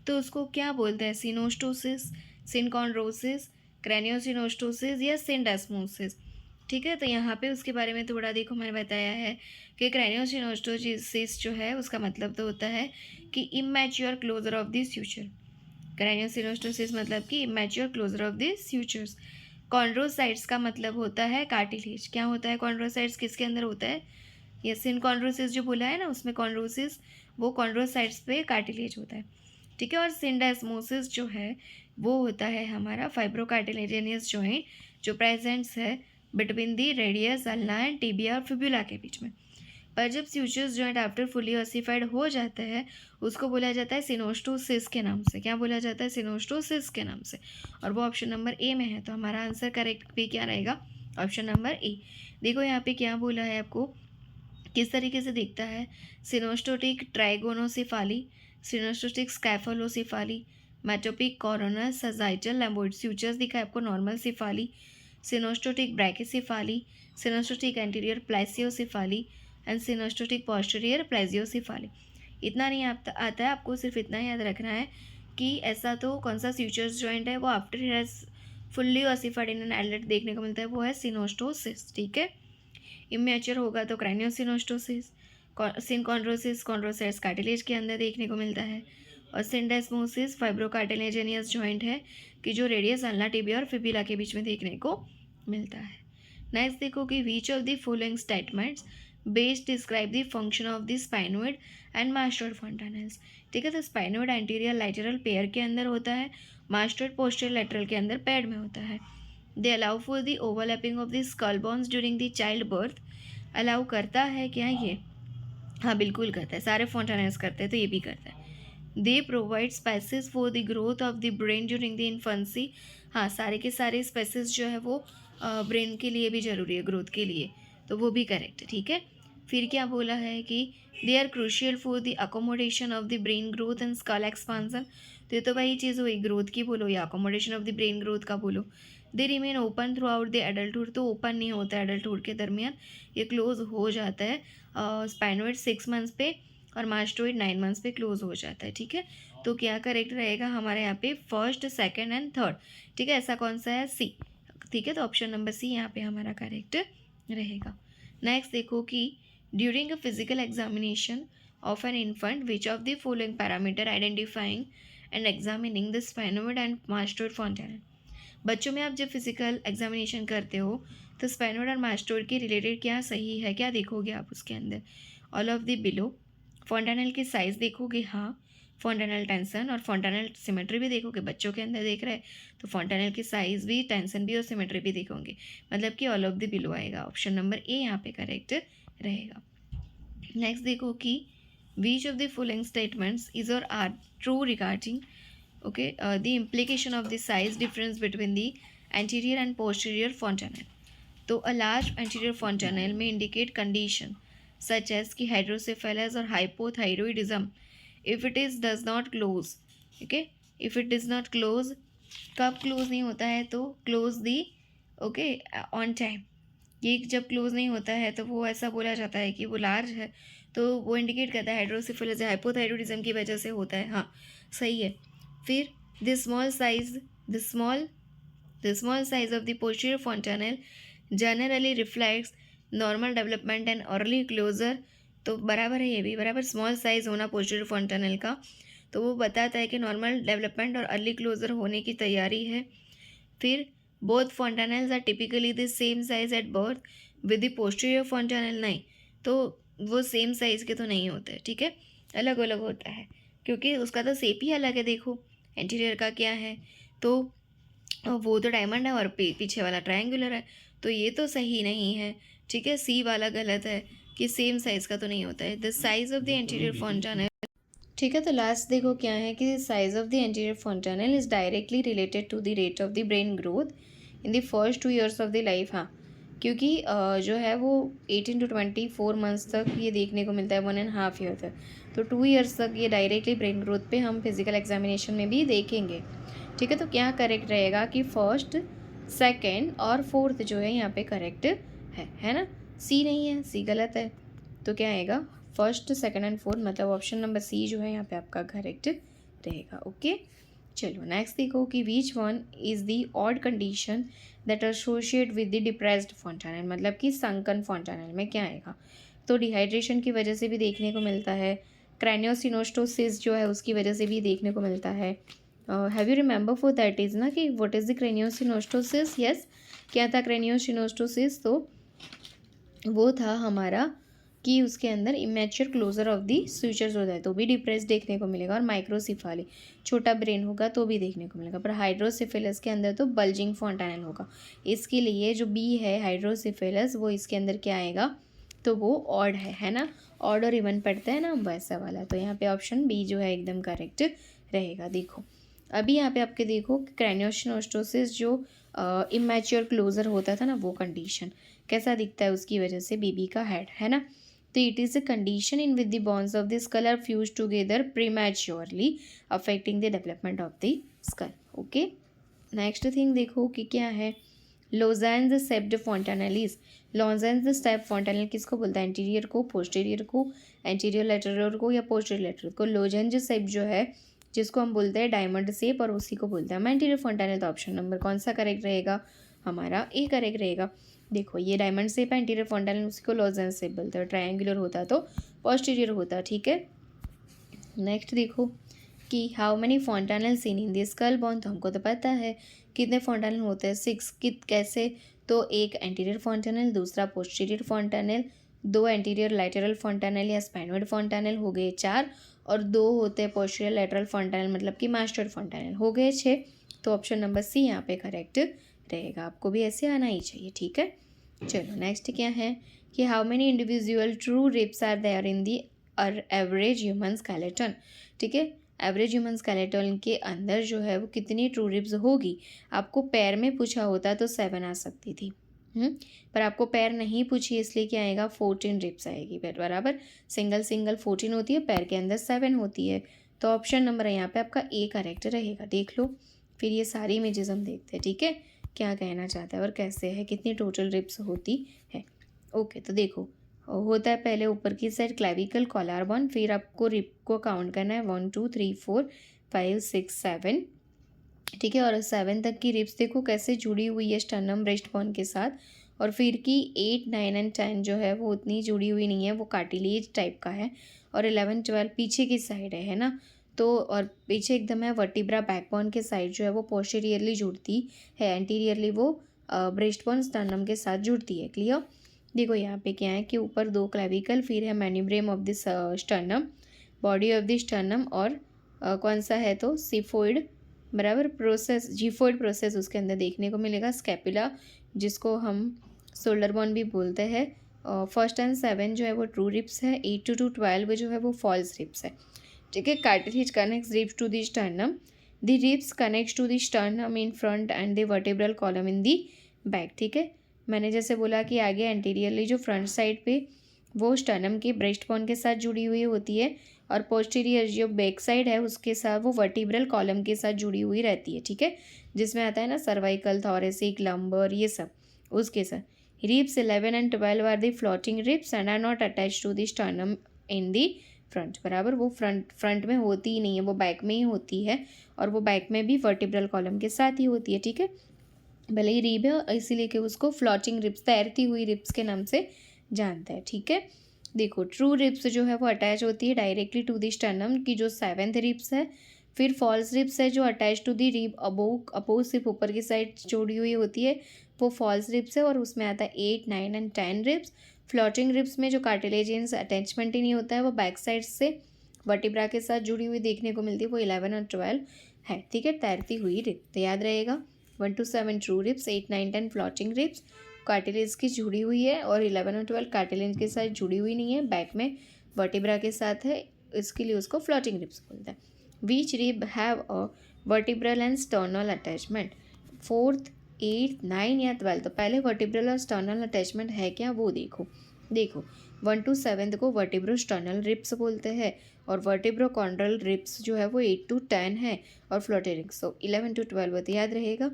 तो उसको क्या बोलते हैं? सिनोस्टोसिस, सिनकॉन्ड्रोसिस, क्रैनियोसिनोस्टोसिस या सिंडेस्मोसिस। ठीक है, तो यहाँ पे उसके बारे में थोड़ा देखो, मैंने बताया है कि क्रैनियोसिनोस्टोसिस जो है उसका मतलब तो होता है कि immature closure of the suture. Craniosynostosis मतलब कि immature closure of the sutures. Chondrocytes का मतलब होता है कार्टिलेज। क्या होता है कॉन्ड्रोसाइट्स? किसके अंदर होता है? ये सिनकॉन्ड्रोसिस जो बोला है ना, उसमें कॉन्ड्रोसिस वो कॉन्ड्रोसाइट्स पे कार्टिलेज होता है। ठीक है, और सिंडेस्मोसिस जो है वो होता है हमारा फाइब्रोकार्टिलेजियस जॉइंट जो प्रेजेंट्स है between the radius ulna and tibia और फिब्यूला के बीच में। पर जब स्यूचर्स जॉइंट आफ्टर फुली ऑसिफाइड हो जाता है उसको बोला जाता है सिनोस्टोसिस के नाम से। क्या बोला जाता है? सिनोस्टोसिस के नाम से, और वो ऑप्शन नंबर ए में है, तो हमारा आंसर करेक्ट भी क्या रहेगा? Option number A. देखो यहाँ पे क्या बोला है आपको, किस तरीके से दिखता है? सिनोस्टोटिक ट्राइगोनोसिफाली, सिनोस्टोटिक स्कैफोलोसिफाली, मेटोपिक कोरोनस सजाइटल लैम्बोइड स्यूचर्स दिखा है आपको, normal Shefali, सिनोस्टोटिक ब्रैकेसिफाली, सिनोस्टोटिक anterior प्लासियोसिफाली and सिनोस्टोटिक posterior प्लाजियोसिफाली। इतना नहीं आता है आपको, सिर्फ इतना याद रखना है कि ऐसा तो कौन सा स्यूचर्स जॉइंट है वो after it has fully ossified in an adult देखने को मिलता है, वो है सिनोस्टोसिस। ठीक है, इमेच्योर होगा तो क्रैनियोसिनोस्टोसिस, सिनकॉन्ड्रोसिस कॉन्ड्रोसाइट्स कार्टिलेज के अंदर देखने को मिलता है, और सिंडेस्मोसिस फाइब्रोकार्टिलेजियस जॉइंट है कि जो रेडियस अल्ना टिबिया और फिबिला के बीच में देखने को मिलता है। नेक्स्ट देखो कि which of the following statements best describe the function of the sphenoid and mastoid fontanels. ठीक है, तो स्पाइनोइड एंटीरियर लैटरल पेयर के अंदर होता है, मास्टोइड पोस्टीरियर लैटरल के अंदर पैड में होता है। They allow for the overlapping of the skull bones during the child birth. Allow करता है क्या ये? हाँ बिल्कुल करता है, सारे फॉन्टेनल्स करते हैं, तो ये भी करता है। They provide spaces for the growth of the brain during the infancy. हाँ, सारे के सारे स्पेसिस जो है वो ब्रेन के लिए भी ज़रूरी है, ग्रोथ के लिए, तो वो भी करेक्ट है। ठीक है, फिर क्या बोला है कि they are crucial for the accommodation of the brain growth and skull expansion. तो ये तो वही चीज़ हुई, ग्रोथ की बोलो या accommodation of the brain growth का बोलो। They remain open through out the adulthood, तो ओपन नहीं होता है एडल्टहुड के दरमियान, ये क्लोज हो जाता है स्पाइनोइड 6 मंथ्स पे और मास्टोइड 9 मंथ्स पे क्लोज हो जाता है। ठीक है, तो क्या करेक्ट रहेगा हमारे यहाँ पे? First, second and third. ठीक है, ऐसा कौन सा है? सी। ठीक है, तो ऑप्शन नंबर सी यहाँ पे हमारा करेक्ट रहेगा। नेक्स्ट देखो कि during a physical examination of an infant which of the following parameter identifying and examining the sphenoid and mastoid fontanel. बच्चों में आप जब फिजिकल एग्जामिनेशन करते हो तो स्पेनोड और मास्टोड के रिलेटेड क्या सही है, क्या देखोगे आप उसके अंदर? All of the below. Fontanelle की साइज़ देखोगे, हाँ। फॉन्टानेल टेंशन और फॉन्टानेल सिमेट्री भी देखोगे, बच्चों के अंदर देख रहे हैं तो फॉन्टानेल की साइज़ भी, टेंशन भी और सिमेट्री भी देखोगे, मतलब कि ऑल ऑफ द बिलो आएगा। ऑप्शन नंबर ए यहाँ पे करेक्ट रहेगा। नेक्स्ट देखो कि which of the following statements is or are true regarding the implication of the size difference between the anterior and posterior fontanelle. तो a large anterior fontanelle may indicate condition such as कि hydrocephalus or hypothyroidism if it is does not close. okay if it does not close, कब क्लोज नहीं होता है? तो क्लोज दी ऑन टाइम। ये जब क्लोज नहीं होता है तो वो ऐसा बोला जाता है कि वो लार्ज है, तो वो इंडिकेट करता है हाइड्रोसिफिलिस या हाइपोथायरॉइडिज्म की वजह से होता है। हाँ, सही है। फिर the small size of the posterior fontanelle generally reflects normal development and early closure. तो बराबर है, ये भी बराबर। स्मॉल साइज होना पोस्टीरियर फॉन्टानेल का तो वो बताता है कि नॉर्मल डेवलपमेंट और अर्ली क्लोजर होने की तैयारी है। फिर both fontanelles are typically the same size at birth with the posterior fontanelle। नहीं, तो वो सेम साइज़ के तो नहीं होते, ठीक है, अलग अलग होता है क्योंकि उसका तो शेप ही अलग है। देखो एंटीरियर का क्या है, तो वो तो डायमंड है और पीछे वाला ट्रायंगुलर है, तो ये तो सही नहीं है, ठीक है। सी वाला गलत है कि सेम साइज़ का तो नहीं होता है। The size of the anterior fontanelle, ठीक है। तो लास्ट देखो क्या है कि size of the anterior fontanelle is directly related to the rate of the brain growth in the first 2 years of the life. हाँ, क्योंकि जो है वो 18 to 24 मंथ्स तक ये देखने को मिलता है, 1.5 year तक। तो 2 years तक ये डायरेक्टली ब्रेन ग्रोथ पे हम फिजिकल एग्जामिनेशन में भी देखेंगे, ठीक है। तो क्या करेक्ट रहेगा कि फर्स्ट, सेकेंड और फोर्थ जो है यहाँ पे करेक्ट है ना। सी नहीं है, सी गलत है। तो क्या आएगा? फर्स्ट, सेकेंड एंड फोर्थ, मतलब ऑप्शन नंबर सी जो है यहाँ पे आपका करेक्ट रहेगा। ओके, चलो नेक्स्ट देखो कि which one is the odd condition that associate with the depressed fontanelle, मतलब कि संकन fontanelle में क्या आएगा? तो डिहाइड्रेशन की वजह से भी देखने को मिलता है, क्रेनियोसिनोस्टोसिस जो है उसकी वजह से भी देखने को मिलता है। Have you remember for that is ना कि व्हाट इज़ द क्रेनियोसिनोस्टोसिस? यस, क्या था क्रेनियोसिनोस्टोसिस? तो वो था हमारा कि उसके अंदर इमेच्योर क्लोजर ऑफ दी स्यूचर्स होता है तो भी डिप्रेस देखने को मिलेगा, और माइक्रोसिफाली छोटा ब्रेन होगा तो भी देखने को मिलेगा। पर हाइड्रोसिफिलस के अंदर तो बल्जिंग fontanelle होगा। इसके लिए जो बी है हाइड्रोसिफिलस, वो इसके अंदर क्या आएगा? तो वो ऑड है ना। ऑड और इवन पढ़ते हैं ना वैसा वाला। तो यहाँ पे ऑप्शन बी जो है एकदम करेक्ट रहेगा। देखो अभी यहाँ पे आपके देखो क्रेनियोसिनोस्टोसिस जो इमेच्योर क्लोजर होता था ना, वो कंडीशन कैसा दिखता है उसकी वजह से बेबी का हेड, है ना। तो it is a condition in with the bonds of the skull are fused together prematurely affecting the development of the skull। Okay, next thing देखो कि क्या है? Lozenge सेप्ड fontanelles। Lozenge step fontanelle किसको बोलता है? एंटीरियर को, पोस्टीरियर को, एंटीरियर लेटरल को या पोस्टीरियर लेटरल को? लोजेंज सेप जो है जिसको हम बोलते हैं डायमंड शेप, और उसी को बोलते हैं हम एंटीरियर fontanelle। तो ऑप्शन नंबर कौन सा करेक्ट रहेगा? हमारा ए करेक्ट रहेगा। देखो ये डायमंड शेप है, एंटीरियर fontanelle, उसी को लॉजेंज शेप बोलते हैं। ट्रायंगुलर होता तो पोस्टीरियर होता, ठीक है। नेक्स्ट देखो कि how many fontanelle seen in the skull bone. तो हमको तो पता है कितने fontanelle होते हैं, 6। कैसे? तो एक एंटीरियर fontanelle, दूसरा posterior fontanelle, 2 anterior lateral fontanelle या स्पाइनोइड fontanelle हो गए 4, और 2 होते हैं पोस्टीरियर लैटरल fontanelle मतलब कि मास्टोइड fontanelle हो गए 6। तो ऑप्शन नंबर सी यहाँ पे करेक्ट रहेगा। आपको भी ऐसे आना ही चाहिए, ठीक है। चलो नेक्स्ट क्या है कि how many individual true ribs are there in the average human skeleton, ठीक है। एवरेज ह्यूमन स्केलेटन के अंदर जो है वो कितनी ट्रू रिब्स होगी? आपको पैर में पूछा होता तो 7 आ सकती थी, पर आपको पैर नहीं पूछी, इसलिए क्या आएगा? 14 रिब्स आएगी। बराबर, सिंगल 14 होती है, पैर के अंदर 7 होती है। तो ऑप्शन नंबर यहाँ पे आपका ए करेक्ट रहेगा। देख लो फिर ये सारी इमेजेस हम देखते हैं, ठीक है, क्या कहना चाहता है और कैसे है, कितनी टोटल रिब्स होती है। ओके, तो देखो होता है पहले ऊपर की साइड क्लेविकल, कॉलर बोन, फिर आपको रिब को काउंट करना है 1 2 3 4 5 6 7, ठीक है। और 7 तक की रिब्स देखो कैसे जुड़ी हुई है स्टर्नम ब्रेस्ट बोन के साथ, और फिर की 8 9 एंड 10 जो है वो उतनी जुड़ी हुई नहीं है, वो कार्टिलेज टाइप का है, और 11 12 पीछे की साइड है ना। तो और पीछे एकदम है वर्टिब्रा बैकबोन के साइड जो है वो पोस्टीरियरली जुड़ती है, एंटीरियरली वो ब्रेस्टबोन स्टर्नम के साथ जुड़ती है। क्लियर। देखो यहाँ पे क्या है कि ऊपर 2 क्लेविकल, फिर है manubrium of this sternum, body of the sternum, और कौन सा है तो सिफोइड, बराबर, प्रोसेस, जीफोइड प्रोसेस उसके अंदर देखने को मिलेगा। स्कैपुला जिसको हम शोल्डर बोन भी बोलते हैं। फर्स्ट एंड 7 जो है वो ट्रू रिब्स है, 8 to 12 जो है वो फॉल्स रिब्स है। ठीक है। Cartilage connects ribs to the sternum, the ribs connects to the sternum in front and the vertebral column in the back. ठीक है। मैंने जैसे बोला कि आगे एंटीरियरली जो फ्रंट साइड पे वो स्टर्नम के ब्रेस्ट बोन के साथ जुड़ी हुई होती है, और पोस्टीरियर जो बैक साइड है उसके साथ वो वर्टिब्रल कॉलम के साथ जुड़ी हुई रहती है। ठीक है। जिसमें आता है ना सर्वाइकल, थॉरेसिक, लंबर, ये सब उसके साथ। Ribs 11 and 12 are the floating ribs and are not attach to the sternum in the front, बराबर। वो फ्रंट में होती ही नहीं है, वो बैक में ही होती है, और वो बैक में भी वर्टिब्रल कॉलम के साथ ही होती है। ठीक है। भले ही रिब है इसीलिए कि उसको फ्लोटिंग रिब्स, तैरती हुई रिब्स के नाम से जानते हैं। ठीक है। देखो ट्रू रिब्स जो है वो अटैच होती है डायरेक्टली टू द स्टर्नम की, जो 7th रिब्स है। फिर फॉल्स रिब्स है जो attach to the rib above सिर्फ ऊपर की साइड जोड़ी हुई होती है, वो फॉल्स रिब्स है, और उसमें आता है 8, 9 and 10 रिब्स। फ्लोटिंग रिब्स में जो कार्टिलेजियंस अटैचमेंट ही नहीं होता है, वो बैक साइड से वर्टिब्रा के साथ जुड़ी हुई देखने को मिलती है, वो 11 और 12 है। ठीक है। तैरती हुई रिब, तो याद रहेगा 1 to 7 true ribs, 8, 9, 10 floating ribs, cartilage की जुड़ी हुई है, और 11 और 12 कार्टिलेज के साथ जुड़ी हुई नहीं है, बैक में वर्टिब्रा के साथ है, इसके लिए उसको फ्लोटिंग रिब्स बोलते हैं। Which rib have a vertebral and sternal attachment, 4th, 8th, 9 या 12। तो पहले वर्टिब्रल और स्टर्नल अटैचमेंट है क्या वो देखो। देखो 1 to 7 को वर्टिब्रो स्टर्नल रिब्स बोलते हैं, और वर्टिब्रो कॉन्ड्रल रिब्स जो है वो 8 to 10 है, और फ्लोटेरिंग सो 11 to 12 होती याद रहेगा।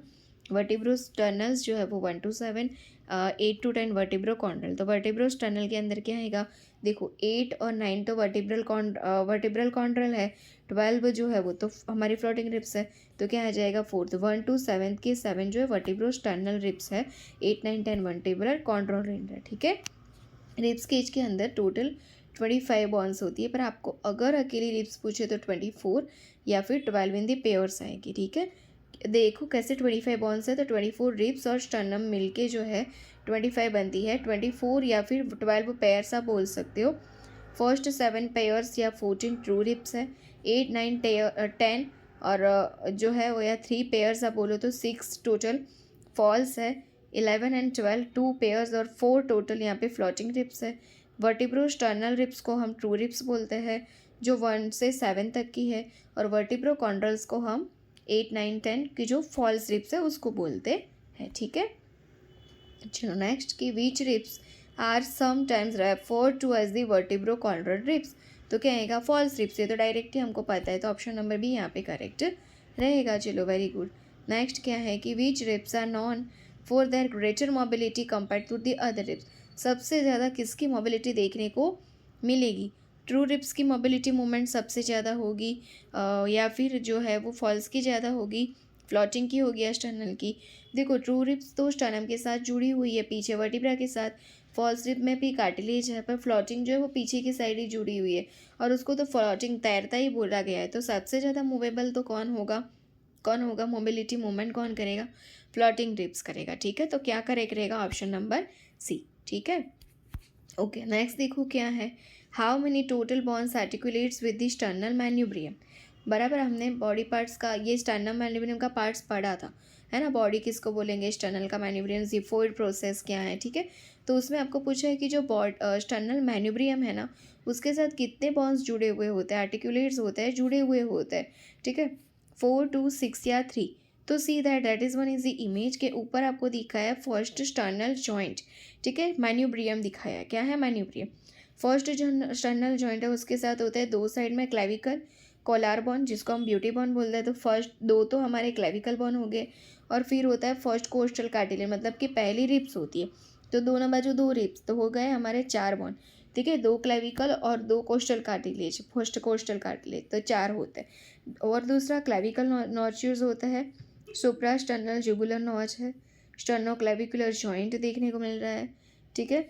वर्टिब्रो स्टर्नल्स जो है वो 1 to 7, 8 to 10 वर्टिब्रो कॉन्ड्रल। तो वर्टिब्रो स्टर्नल के अंदर क्या आएगा, देखो 8 और 9 तो वर्टिब्रल कॉन्ड्रल है, 12 जो है वो तो हमारी फ्लोटिंग रिब्स है, तो क्या आ जाएगा 4th। 1 to 7 के 7 जो है वर्टिब्रो स्टर्नल रिब्स है, 8, 9, 10 वर्टिब्रल कॉन्ड्रल रिंग है। ठीक है। रिब्स केज के अंदर टोटल 25 बॉन्स होती है, पर आपको अगर अकेली रिब्स पूछे तो 24 या फिर 12 इन दी पेयर्स आएगी। ठीक है। देखो कैसे 25 बॉन्स है, तो 24 रिब्स और स्टर्नम मिलके जो है 25 बनती है। 24 या फिर 12 पेयर्स आप बोल सकते हो। फर्स्ट 7 पेयर्स या 14 ट्रू रिब्स है, 8, 9, 10 और जो है वो या 3 पेयर्स आप बोलो तो 6 टोटल फॉल्स है। 11 and 12 2 पेयर्स और 4 टोटल यहाँ पे फ्लोटिंग रिब्स है। वर्टिब्रो स्टर्नल रिब्स को हम ट्रू रिब्स बोलते हैं, जो 1 से 7 तक की है, और वर्टिब्रो कॉन्ड्रल्स को हम 8, 9, 10 की जो फॉल्स रिब्स है उसको बोलते हैं। ठीक है। चलो नेक्स्ट की which ribs are sometimes referred to as the vertebrochondral ribs, तो क्या आएगा फॉल्स रिब्स, ये तो डायरेक्टली हमको पता है, तो ऑप्शन नंबर भी यहाँ पे करेक्ट रहेगा। चलो वेरी गुड। नेक्स्ट क्या है कि which ribs are known for their greater mobility compare to the other ribs, सबसे ज़्यादा किसकी मोबिलिटी देखने को मिलेगी, ट्रू रिब्स की मोबिलिटी मूवमेंट सबसे ज़्यादा होगी, या फिर जो है वो फॉल्स की ज़्यादा होगी, फ्लोटिंग की होगी या स्टर्नल की। देखो ट्रू रिब्स तो स्टर्नम के साथ जुड़ी हुई है, पीछे वर्टिब्रा के साथ, फॉल्स रिब में भी कार्टिलेज है, पर फ्लोटिंग जो है वो पीछे की साइड ही जुड़ी हुई है, और उसको तो फ्लोटिंग तैरता ही बोला गया है, तो सबसे ज़्यादा मूवेबल तो कौन होगा मोबिलिटी मूवमेंट कौन करेगा, फ्लोटिंग रिब्स करेगा। ठीक है। तो क्या करेक्ट रहेगा ऑप्शन नंबर सी। ठीक है। ओके नेक्स्ट देखो क्या है, how many total bones articulates with the sternal manubrium, बराबर। हमने बॉडी पार्ट्स का ये स्टर्नल मैन्यूब्रियम का पार्ट्स पढ़ा था, है ना। बॉडी किसको बोलेंगे, स्टर्नल का मैन्यूब्रियम, जिफोइड प्रोसेस क्या है। ठीक है। तो उसमें आपको पूछा है कि जो स्टर्नल मैन्यूब्रियम है ना, उसके साथ कितने बॉन्स जुड़े हुए होते हैं, आर्टिकुलेट्स होते हैं, जुड़े हुए होते हैं। ठीक है। 4, 2, 6 या 3। तो see that is one is the image के ऊपर आपको दिखाया फर्स्ट स्टर्नल जॉइंट। ठीक है। मैन्यूब्रियम दिखाया, क्या है मैन्यूब्रियम, फर्स्ट जो स्टर्नल जॉइंट है उसके साथ होता है 2 साइड में क्लेविकल कोलार बोन, जिसको हम ब्यूटी बोन बोलते हैं। तो फर्स्ट 2 तो हमारे क्लेविकल बोन हो गए, और फिर होता है फर्स्ट कोस्टल कार्टिलेज, मतलब कि पहली रिब्स होती है, तो दोनों बाजू 2 रिब्स, तो हो गए हमारे 4 बोन। ठीक है। 2 क्लेविकल और 2 costal cartilage, first costal cartilage, तो 4 होते हैं। और दूसरा क्लेविकल नॉच्यूल्स होता है, सुप्रा स्टर्नल जुगुलर नॉच है, स्टर्नो क्लेविकुलर जॉइंट देखने को मिल रहा है। ठीक है।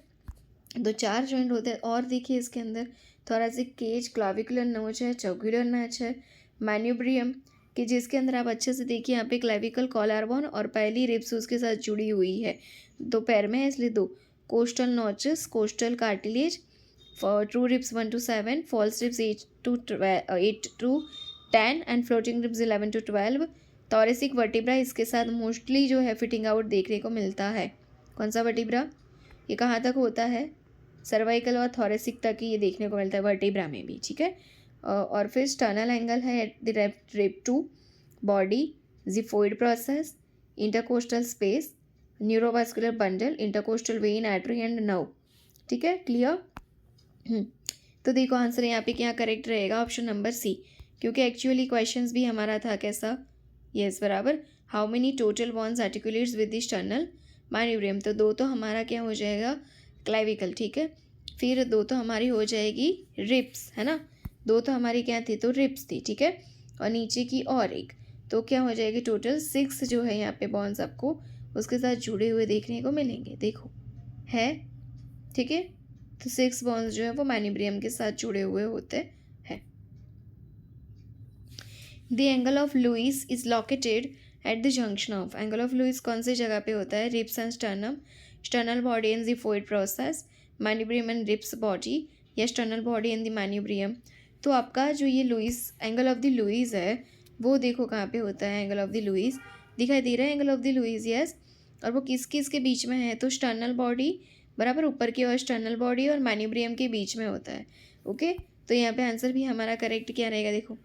तो 4 जॉइंट होते हैं, और देखिए इसके अंदर थोरेसिक केज, क्लाविकुलर नोच है, चौक्यूलर नच है, मैन्यूब्रियम कि जिसके अंदर आप अच्छे से देखिए यहाँ पे क्लेविकल, कॉलर बोन और पहली रिब्स उसके साथ जुड़ी हुई है, दो पैर में है इसलिए दो। Costal notches, costal cartilage, true ribs 1 to 7, false ribs 8 to 10 and floating ribs 11 to 12। Thoracic vertebra इसके साथ मोस्टली जो है फिटिंग आउट देखने को मिलता है। कौन सा वर्टिब्रा? ये कहाँ तक होता है? सर्वाइकल और थोरेसिक तक ही ये देखने को मिलता है वर्टिब्रा में भी, ठीक है। और फिर स्टर्नल एंगल है at the rib two, body, xiphoid process, intercostal space, neurovascular bundle, intercostal vein, artery and nerve, ठीक है, क्लियर। तो देखो आंसर यहाँ पे क्या करेक्ट रहेगा, ऑप्शन नंबर सी, क्योंकि एक्चुअली क्वेश्चंस भी हमारा था कैसा, यस बराबर। How many total bones articulates with the sternal manubrium, तो दो तो हमारा क्या हो जाएगा, क्लेविकल, ठीक है। फिर दो तो हमारी हो जाएगी रिब्स, है ना, दो तो हमारी क्या थी, तो रिब्स थी, ठीक है, और नीचे की और एक, तो क्या हो जाएगी टोटल 6 जो है यहाँ पे बॉन्स आपको उसके साथ जुड़े हुए देखने को मिलेंगे, देखो है, ठीक है। तो 6 बॉन्स जो है वो मैन्यूब्रियम के साथ जुड़े हुए होते हैं। The angle of Louis is located at the junction of, angle of Louis कौन सी जगह पे होता है, ribs and sternum, sternal body and xiphoid process, manubrium and ribs body, या sternal body and the manubrium. तो आपका जो ये Louis, angle of the Louis है वो देखो कहाँ पे होता है, एंगल ऑफ द लुईस दिखाई दे रहा है, angle of the Louis, yes. और वो किस किस के बीच में है, तो स्टर्नल बॉडी बराबर ऊपर की ओर स्टर्नल बॉडी और मैन्यूब्रियम के बीच में होता है, ओके। तो यहाँ पे आंसर भी हमारा करेक्ट क्या रहेगा, देखो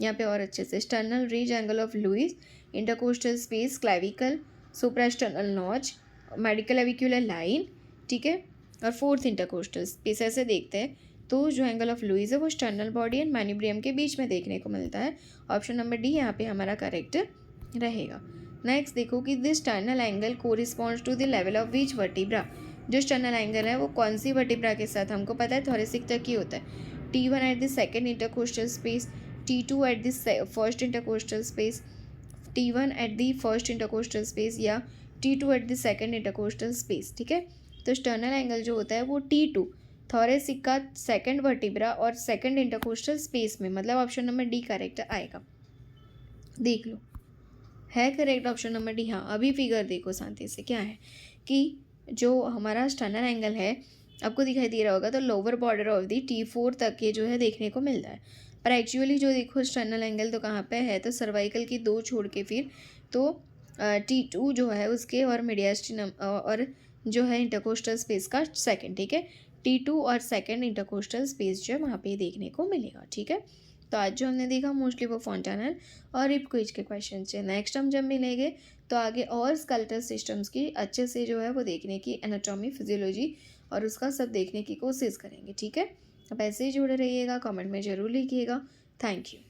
यहाँ पे और अच्छे से, sternal ridge, angle of Louis, intercostal space, clavicle, suprasternal notch, medical avicular line, ठीक है, और फोर्थ इंटरकोस्टल स्पेस, ऐसे देखते हैं। तो जो एंगल ऑफ लुईस है वो स्टर्नल बॉडी एंड मैन्यूब्रियम के बीच में देखने को मिलता है, ऑप्शन नंबर डी यहाँ पे हमारा करेक्ट रहेगा। नेक्स्ट देखो कि this sternal angle corresponds to the level of which vertebra, जो स्टर्नल एंगल है वो कौन सी वर्टिब्रा के साथ, हमको पता है थोरेसिक तक ही होता है, T1 at the second intercostal space, T2 at the first intercostal space, T1 at the first intercostal space, या T2 at the second intercostal space, ठीक है। तो स्टर्नल एंगल जो होता है वो T2 थोरेसिक का सेकेंड वर्टिब्रा और सेकेंड इंटरकोस्टल स्पेस में, मतलब ऑप्शन नंबर डी करेक्ट आएगा, देख लो है करेक्ट ऑप्शन नंबर डी। हाँ अभी फिगर देखो शांति से, क्या है कि जो हमारा स्टर्नल एंगल है आपको दिखाई दे रहा होगा, तो lower border of the T4 तक ये जो है देखने को मिल रहा है, पर एक्चुअली जो देखो स्टर्नल एंगल तो कहाँ पे है, तो सर्वाइकल की दो छोड़ के फिर तो T2 जो है उसके और मीडियास्टिनम और जो है इंटरकोस्टल स्पेस का सेकंड, ठीक है, T2 और सेकंड इंटरकोस्टल स्पेस जो है वहाँ पे देखने को मिलेगा, ठीक है। तो आज जो हमने देखा मोस्टली वो फॉन्टानल और रिप क्विज के क्वेश्चन है। नेक्स्ट हम जब मिलेंगे तो आगे और स्केलेटल सिस्टम्स की अच्छे से जो है वो देखने की, एनाटॉमी, फिजियोलॉजी और उसका सब देखने की कोशिश करेंगे, ठीक है। अब ऐसे ही जुड़े रहिएगा, कमेंट में ज़रूर लिखिएगा। Thank you.